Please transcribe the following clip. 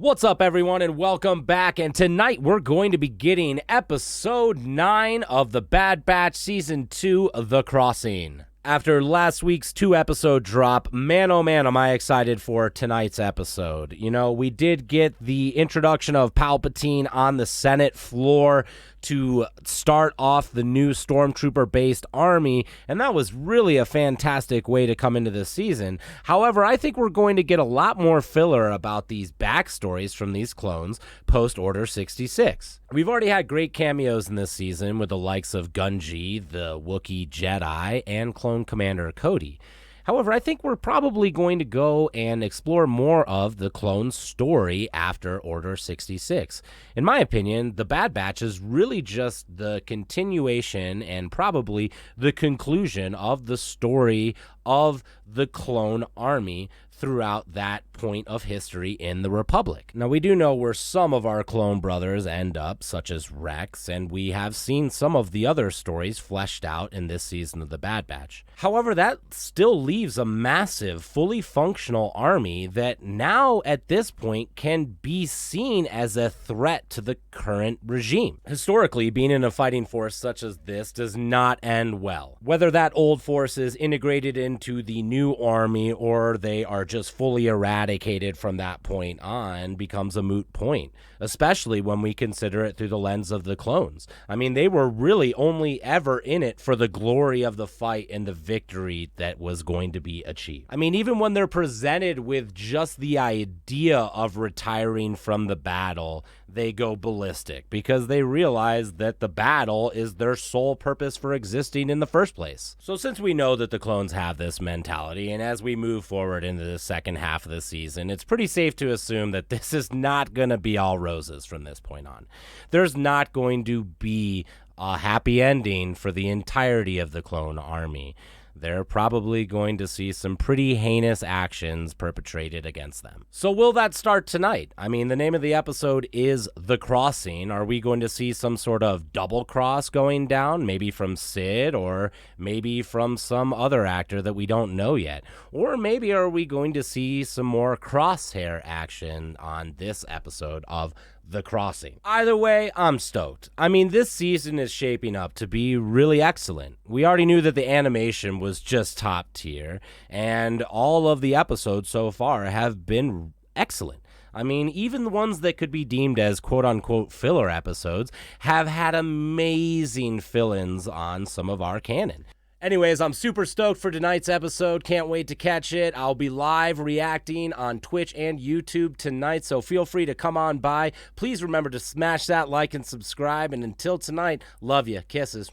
What's up, everyone, and welcome back. And tonight we're going to be getting episode 9 of the Bad Batch Season 2, The Crossing. After last week's 2-episode drop, man oh man am I excited for tonight's episode. You know, we did get the introduction of Palpatine on the Senate floor to start off the new Stormtrooper-based army, and that was really a fantastic way to come into this season. However, I think we're going to get a lot more filler about these backstories from these clones post-Order 66. We've already had great cameos in this season with the likes of Gungi, the Wookiee Jedi, and Clone Commander Cody. However, I think we're probably going to go and explore more of the clone story after Order 66. In my opinion, the Bad Batch is really just the continuation and probably the conclusion of the story of the clone army throughout that point of history in the Republic. Now, we do know where some of our clone brothers end up, such as Rex, and we have seen some of the other stories fleshed out in this season of the Bad Batch. However, that still leaves a massive, fully functional army that now, at this point, can be seen as a threat to the current regime. Historically, being in a fighting force such as this does not end well. Whether that old force is integrated into the new army or they are just fully eradicated from that point on becomes a moot point, especially when we consider it through the lens of the clones. I mean, they were really only ever in it for the glory of the fight and the victory that was going to be achieved. I mean, even when they're presented with just the idea of retiring from the battle, they go ballistic because they realize that the battle is their sole purpose for existing in the first place. So since we know that the clones have this mentality, and as we move forward into the second half of the season, it's pretty safe to assume that this is not going to be all roses from this point on. There's not going to be a happy ending for the entirety of the clone army. They're probably going to see some pretty heinous actions perpetrated against them. So will that start tonight? I mean, the name of the episode is The Crossing. Are we going to see some sort of double cross going down? Maybe from Sid, or maybe from some other actor that we don't know yet? Or maybe are we going to see some more crosshair action on this episode of The Crossing? Either way, I'm stoked. I mean, this season is shaping up to be really excellent. We already knew that the animation was just top tier, and all of the episodes so far have been excellent. I mean, even the ones that could be deemed as quote-unquote filler episodes have had amazing fill-ins on some of our canon. Anyways, I'm super stoked for tonight's episode. Can't wait to catch it. I'll be live reacting on Twitch and YouTube tonight, so feel free to come on by. Please remember to smash that like and subscribe, and until tonight, love you. Kisses.